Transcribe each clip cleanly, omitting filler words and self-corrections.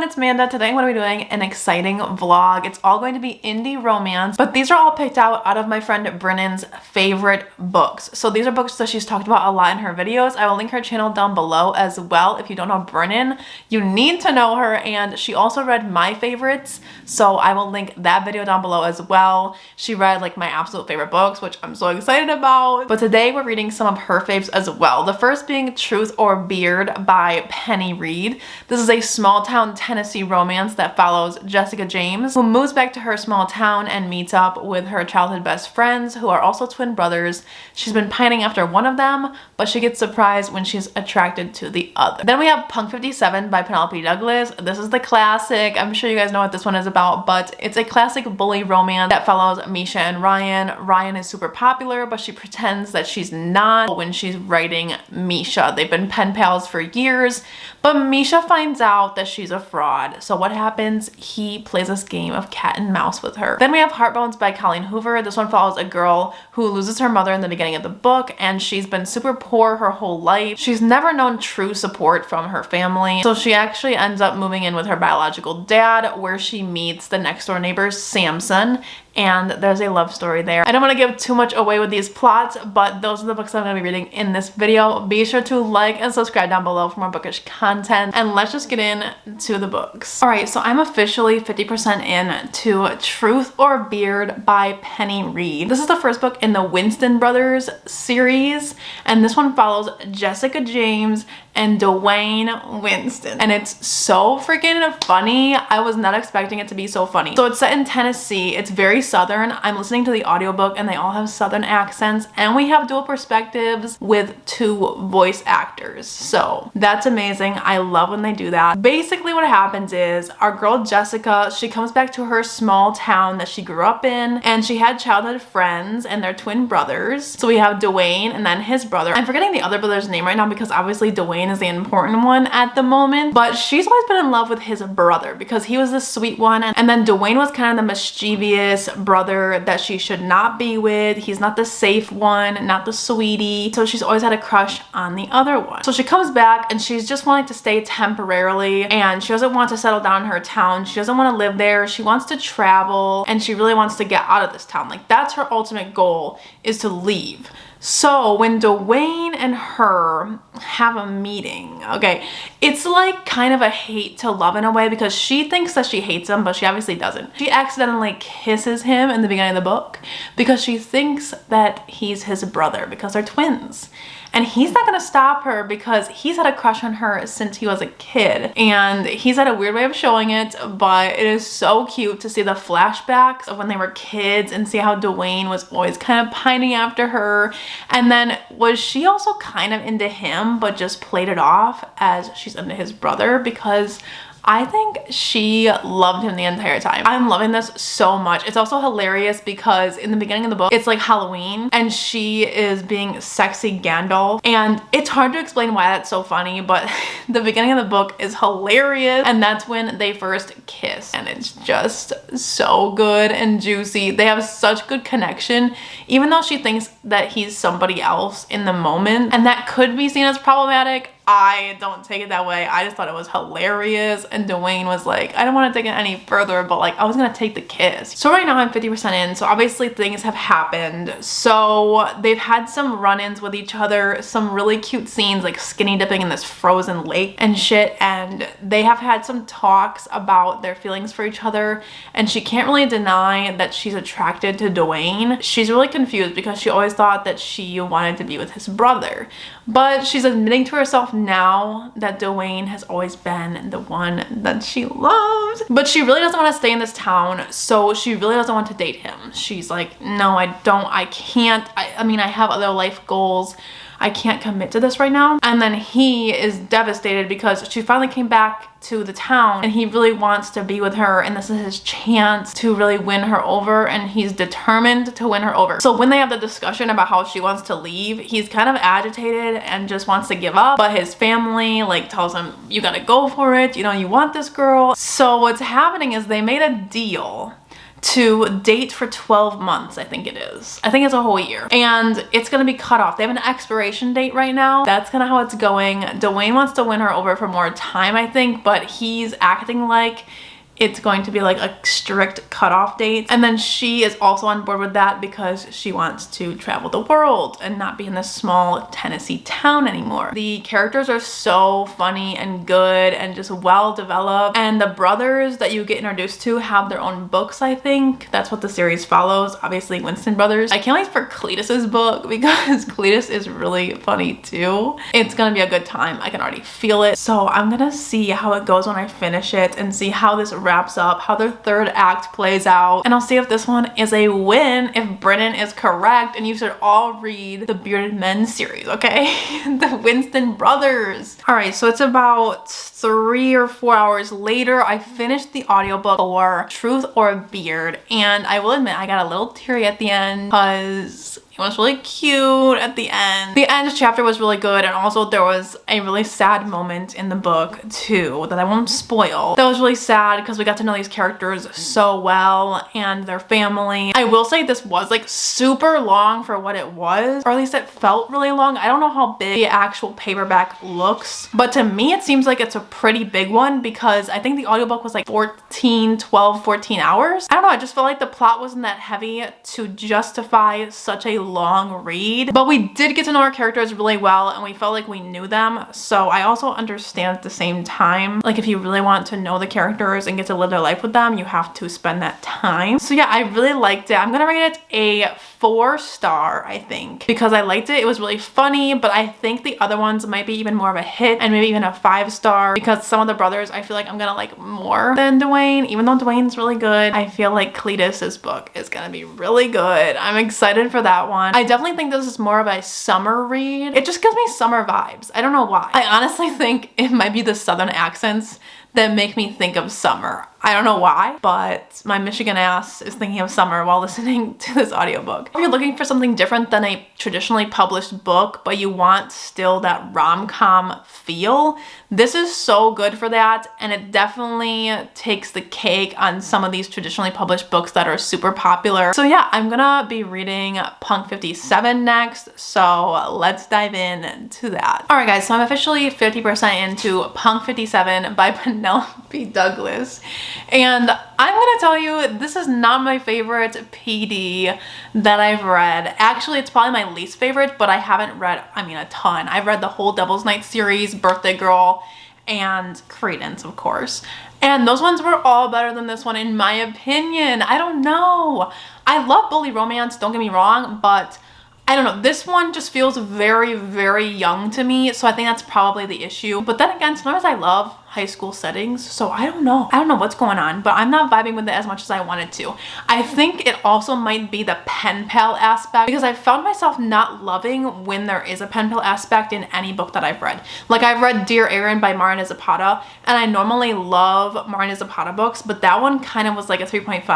everyone, it's Amanda. Today I'm going to be doing an exciting vlog. It's all going to be indie romance, but these are all picked out of my friend Brynnan's favorite books. So these are books that she's talked about a lot in her videos. I will link her channel down below as well. If you don't know Brynnan, you need to know her, and she also read my favorites, so I will link that video down below as well. She read like my absolute favorite books, which I'm so excited about. But today we're reading some of her faves as well. The first being Truth or Beard by Reid. This is a small town Tennessee romance that follows Jessica James, who moves back to her small town and meets up with her childhood best friends, who are also twin brothers. She's been pining after one of them, but she gets surprised when she's attracted to the other. Then we have Punk 57 by Penelope Douglas. This is the classic. I'm sure you guys know what this one is about, but it's a classic bully romance that follows Misha and Ryan. Ryan is super popular, but she pretends that she's not when she's writing Misha. They've been pen pals for years, but Misha finds out that she's a fraud. So what happens? He plays this game of cat and mouse with her. Then we have Heartbones by Colleen Hoover. This one follows a girl who loses her mother in the beginning of the book, and she's been super poor her whole life. She's never known true support from her family, so she actually ends up moving in with her biological dad, where she meets the next door neighbor Samson, and there's a love story there. I don't want to give too much away with these plots, but those are the books I'm going to be reading in this video. Be sure to like and subscribe down below for more bookish content, and let's just get into the books. Alright, so I'm officially 50% in to Truth or Beard by Reid. This is the first book in the Winston Brothers series, and this one follows Jessica James and Dwayne Winston, and it's so freaking funny. I was not expecting it to be so funny. So it's set in Tennessee. It's very southern. I'm listening to the audiobook and they all have southern accents, and we have dual perspectives with two voice actors, so that's amazing. I love when they do that. Basically what happens is our girl Jessica, she comes back to her small town that she grew up in, and she had childhood friends and they're twin brothers. So we have Dwayne and then his brother. I'm forgetting the other brother's name right now because obviously Dwayne is the important one at the moment, but she's always been in love with his brother because he was the sweet one, and then Dwayne was kind of the mischievous brother that she should not be with. He's not the safe one, not the sweetie, so she's always had a crush on the other one. So she comes back and she's just wanting to stay temporarily, and she doesn't want to settle down in her town. She doesn't want to live there. She wants to travel, and she really wants to get out of this town. Like, that's her ultimate goal, is to leave. So when Dwayne and her have a meeting, okay, it's like kind of a hate to love in a way, because she thinks that she hates him, but she obviously doesn't. She accidentally kisses him in the beginning of the book because she thinks that he's his brother because they're twins. And he's not gonna stop her because he's had a crush on her since he was a kid. And he's had a weird way of showing it, but it is so cute to see the flashbacks of when they were kids and see how Dwayne was always kind of pining after her. And then was she also kind of into him, but just played it off as she's into his brother, because I think she loved him the entire time. I'm loving this so much. It's also hilarious because in the beginning of the book, it's like Halloween and she is being sexy Gandalf, and it's hard to explain why that's so funny, but the beginning of the book is hilarious, and that's when they first kiss, and it's just so good and juicy. They have such good connection, even though she thinks that he's somebody else in the moment, and that could be seen as problematic. I don't take it that way. I just thought it was hilarious, and Dwayne was like, I don't want to take it any further, but like I was gonna take the kiss. So right now I'm 50% in, so obviously things have happened. So they've had some run-ins with each other, some really cute scenes like skinny dipping in this frozen lake and shit, and they have had some talks about their feelings for each other, and she can't really deny that she's attracted to Dwayne. She's really confused because she always thought that she wanted to be with his brother, but she's admitting to herself now that Dwayne has always been the one that she loves. But she really doesn't want to stay in this town, so she really doesn't want to date him. She's like, no, I can't. I mean, I have other life goals. I can't commit to this right now. And then he is devastated because she finally came back to the town and he really wants to be with her, and this is his chance to really win her over, and he's determined to win her over. So when they have the discussion about how she wants to leave, he's kind of agitated and just wants to give up, but his family like tells him, you gotta go for it, you know, you want this girl. So what's happening is they made a deal to date for 12 months, I think it is. I think it's a whole year. And it's gonna be cut off. They have an expiration date right now. That's kind of how it's going. Dwayne wants to win her over for more time, I think, but he's acting like it's going to be like a strict cutoff date. And then she is also on board with that because she wants to travel the world and not be in this small Tennessee town anymore. The characters are so funny and good and just well developed. And the brothers that you get introduced to have their own books, I think. That's what the series follows. Obviously, Winston Brothers. I can't wait for Cletus's book because Cletus is really funny too. It's gonna be a good time. I can already feel it. So I'm gonna see how it goes when I finish it and see how this wraps up, how their third act plays out, and I'll see if this one is a win, if Brynnan is correct, and you should all read the Bearded Men series, okay? The Winston Brothers. All right, so it's about 3 or 4 hours later. I finished the audiobook for Truth or Beard, and I will admit I got a little teary at the end because it was really cute at the end. The end chapter was really good, and also there was a really sad moment in the book too that I won't spoil. That was really sad because we got to know these characters so well and their family. I will say this was like super long for what it was, or at least it felt really long. I don't know how big the actual paperback looks, but to me it seems like it's a pretty big one because I think the audiobook was like 12, 14 hours. I don't know, I just felt like the plot wasn't that heavy to justify such a long read, but we did get to know our characters really well and we felt like we knew them. So I also understand at the same time, like if you really want to know the characters and get to live their life with them, you have to spend that time. So yeah, I really liked it. I'm gonna rate it a 4-star, I think, because I liked it. It was really funny, but I think the other ones might be even more of a hit and maybe even a 5-star because some of the brothers I feel like I'm gonna like more than Dwayne. Even though Dwayne's really good, I feel like Cletus's book is gonna be really good. I'm excited for that one. I definitely think this is more of a summer read. It just gives me summer vibes. I don't know why. I honestly think it might be the southern accents that make me think of summer. I don't know why, but my Michigan ass is thinking of summer while listening to this audiobook. If you're looking for something different than a traditionally published book, but you want still that rom-com feel, this is so good for that, and it definitely takes the cake on some of these traditionally published books that are super popular. So yeah, I'm gonna be reading Punk 57 next, so let's dive in to that. All right guys, so I'm officially 50% into Punk 57 by Penelope Douglas. And I'm gonna tell you, this is not my favorite PD that I've read. Actually, it's probably my least favorite, but I haven't read, I mean, a ton. I've read the whole Devil's Night series, Birthday Girl, and Credence, of course. And those ones were all better than this one, in my opinion. I don't know. I love bully romance, don't get me wrong, but I don't know, this one just feels very, very young to me, so I think that's probably the issue. But then again, sometimes I love high school settings, so I don't know what's going on, but I'm not vibing with it as much as I wanted to. I think it also might be the pen pal aspect, because I found myself not loving when there is a pen pal aspect in any book that I've read. Like I've read Dear Aaron by Marina Zapata, and I normally love Marina Zapata books, but that one kind of was like a 3.5,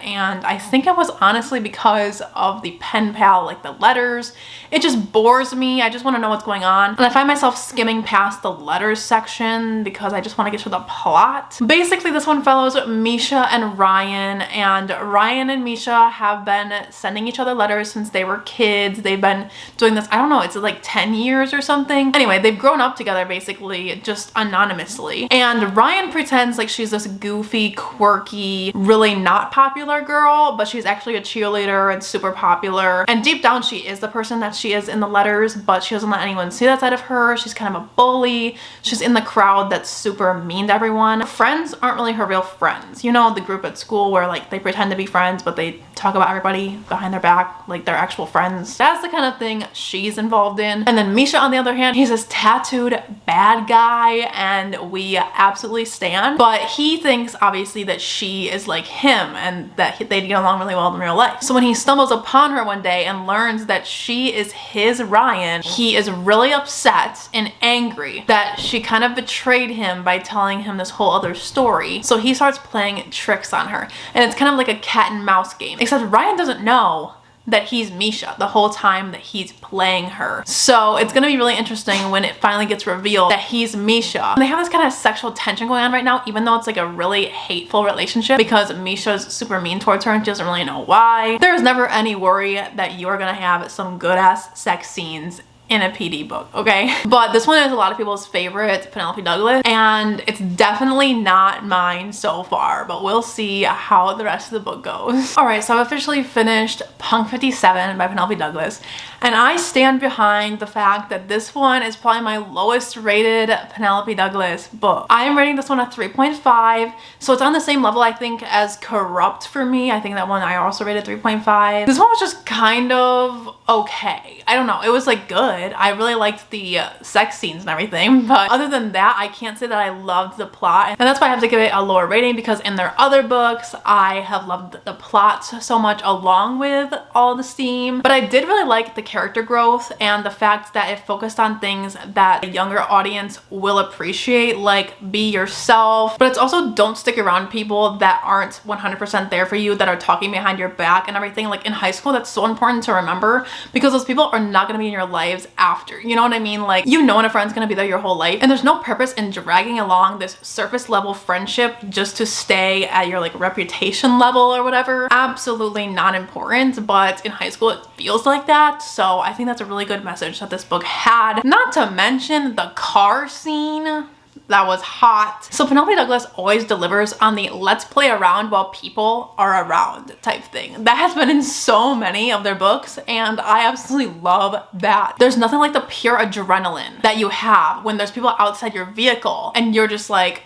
and I think it was honestly because of the pen pal, like the letters. It just bores me. I just want to know what's going on, and I find myself skimming past the letters section because I just want to get to the plot. Basically, this one follows Misha and Ryan, and Ryan and Misha have been sending each other letters since they were kids. They've been doing this, I don't know, it's like 10 years or something. Anyway, they've grown up together basically, just anonymously. And Ryan pretends like she's this goofy, quirky, really not popular girl, but she's actually a cheerleader and super popular. And deep down, she is the person that she is in the letters, but she doesn't let anyone see that side of her. She's kind of a bully. She's in the crowd that's super mean to everyone. Friends aren't really her real friends. You know, the group at school where like they pretend to be friends, but they talk about everybody behind their back like they're actual friends. That's the kind of thing she's involved in. And then Misha, on the other hand, he's this tattooed bad guy, and we absolutely stan. But he thinks obviously that she is like him and that they get along really well in real life. So when he stumbles upon her one day and learns that she is his Ryan, he is really upset and angry that she kind of betrayed him by telling him this whole other story. So he starts playing tricks on her, and it's kind of like a cat and mouse game, except Ryan doesn't know that he's Misha the whole time that he's playing her. So it's gonna be really interesting when it finally gets revealed that he's Misha. And they have this kind of sexual tension going on right now, even though it's like a really hateful relationship because Misha's super mean towards her and she doesn't really know why. There's never any worry that you're gonna have some good ass sex scenes in a PD book, okay? But this one is a lot of people's favorite, Penelope Douglas, and it's definitely not mine so far, but we'll see how the rest of the book goes. All right, so I've officially finished Punk 57 by Penelope Douglas, and I stand behind the fact that this one is probably my lowest rated Penelope Douglas book. I am rating this one a 3.5, so it's on the same level, I think, as Corrupt for me. I think that one I also rated 3.5. This one was just kind of okay. I don't know, it was like good. I really liked the sex scenes and everything, but other than that, I can't say that I loved the plot, and that's why I have to give it a lower rating, because in their other books I have loved the plot so much along with all the steam. But I did really like the character growth and the fact that it focused on things that a younger audience will appreciate, like be yourself, but it's also don't stick around people that aren't 100% there for you, that are talking behind your back and everything. Like in high school, that's so important to remember, because those people are not going to be in your lives after, you know what I mean? Like, you know when a friend's gonna be there your whole life, and there's no purpose in dragging along this surface level friendship just to stay at your like reputation level or whatever. Absolutely not important, but in high school it feels like that. So I think that's a really good message that this book had. Not to mention the car scene. That was hot. So Penelope Douglas always delivers on the let's play around while people are around type thing. That has been in so many of their books, and I absolutely love that. There's nothing like the pure adrenaline that you have when there's people outside your vehicle and you're just like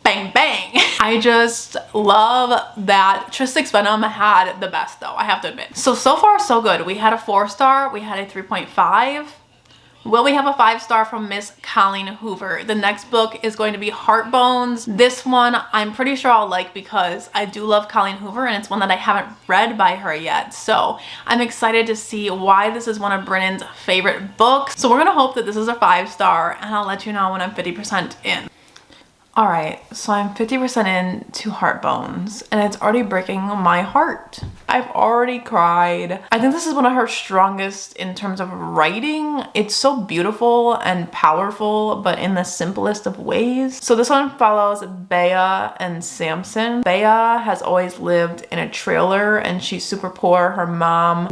bang bang. I just love that. Tristix Venom had the best though, I have to admit. So far so good. We had a 4-star, we had a 3.5. Will we have a 5-star from Miss Colleen Hoover? The next book is going to be Heartbones. This one I'm pretty sure I'll like because I do love Colleen Hoover, and it's one that I haven't read by her yet. So I'm excited to see why this is one of Brynnan's favorite books. So we're gonna hope that this is a 5-star, and I'll let you know when I'm 50% in. All right, so I'm 50% in to Heartbones, and it's already breaking my heart. I've already cried. I think this is one of her strongest in terms of writing. It's so beautiful and powerful, but in the simplest of ways. So this one follows Bea and Samson. Bea has always lived in a trailer, and she's super poor. Her mom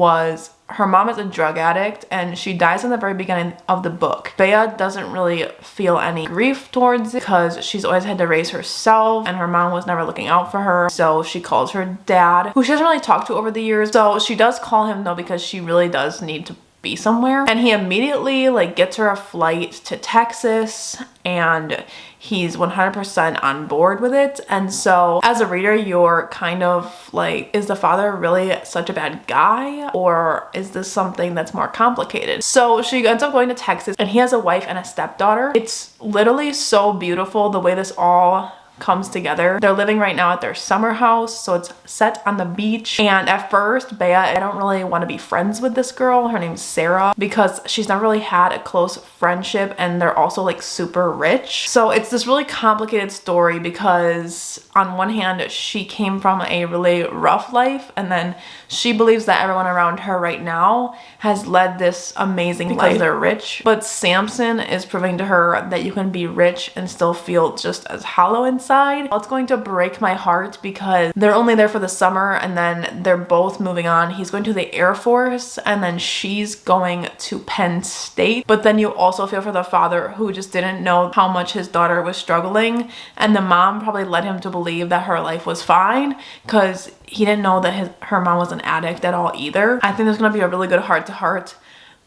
is a drug addict, and she dies in the very beginning of the book. Bea doesn't really feel any grief towards it because she's always had to raise herself, and her mom was never looking out for her. So she calls her dad, who she doesn't really talk to over the years. So she does call him though, because she really does need to be somewhere. And he immediately like gets her a flight to Texas, and he's 100% on board with it. And so as a reader, you're kind of like, is the father really such a bad guy, or is this something that's more complicated? So she ends up going to Texas, and he has a wife and a stepdaughter. It's literally so beautiful the way this all comes together. They're living right now at their summer house, so it's set on the beach. And at first, Bea, I don't really want to be friends with this girl. Her name's Sarah, because she's never really had a close friendship, and they're also like super rich. So it's this really complicated story, because on one hand, she came from a really rough life, and then she believes that everyone around her right now has led this amazing life because they're rich. But Samson is proving to her that you can be rich and still feel just as hollow inside. It's going to break my heart because they're only there for the summer, and then they're both moving on. He's going to the Air Force, and then she's going to Penn State. But then you also feel for the father, who just didn't know how much his daughter was struggling, and the mom probably led him to believe that her life was fine because he didn't know that her mom was an addict at all either. I think there's gonna be a really good heart-to-heart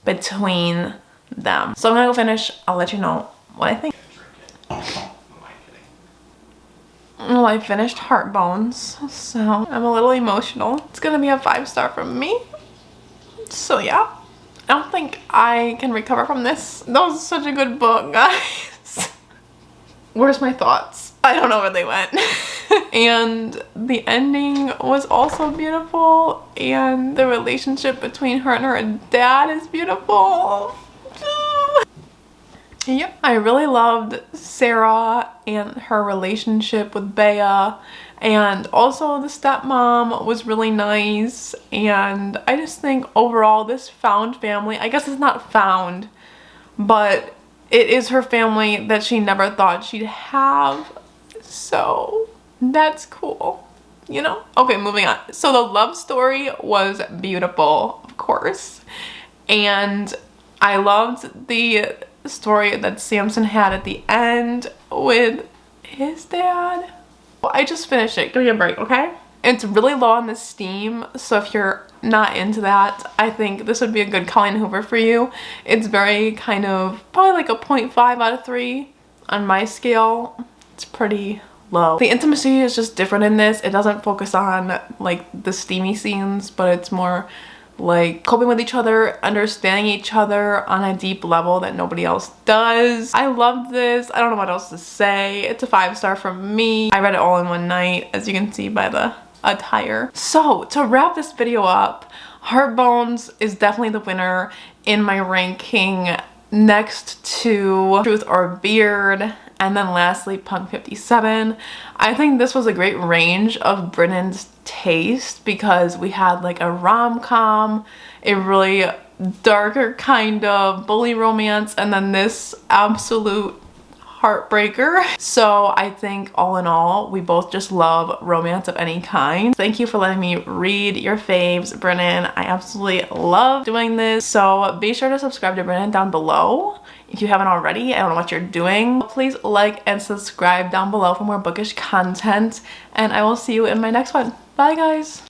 between them. So I'm gonna go finish. I'll let you know what I think. Well, I finished Heartbones, so I'm a little emotional. It's gonna be a 5-star from me. So yeah, I don't think I can recover from this. That was such a good book, guys. Where's my thoughts? I don't know where they went. And the ending was also beautiful, and the relationship between her and her dad is beautiful. Yeah, I really loved Sarah and her relationship with Bea, and also the stepmom was really nice. And I just think overall this found family, I guess it's not found, but it is her family that she never thought she'd have, so that's cool, you know? Okay, moving on. So the love story was beautiful, of course, and I loved the story that Samson had at the end with his dad. I just finished it. Give me a break, okay? It's really low on the steam, so if you're not into that, I think this would be a good Colleen Hoover for you. It's very kind of, probably like a 0.5 out of 3 on my scale. It's pretty low. The intimacy is just different in this. It doesn't focus on like the steamy scenes, but it's more like coping with each other, understanding each other on a deep level that nobody else does. I loved this. I don't know what else to say. It's a 5-star from me. I read it all in one night, as you can see by the attire. So to wrap this video up, Heartbones is definitely the winner in my ranking, next to Truth or Beard, and then lastly Punk 57. I think this was a great range of Brynnan's taste because we had like a rom-com, a really darker kind of bully romance, and then this absolute heartbreaker. So I think all in all, we both just love romance of any kind. Thank you for letting me read your faves, Brynnan. I absolutely love doing this. So be sure to subscribe to Brynnan down below if you haven't already. I don't know what you're doing. Please like and subscribe down below for more bookish content, and I will see you in my next one. Bye guys.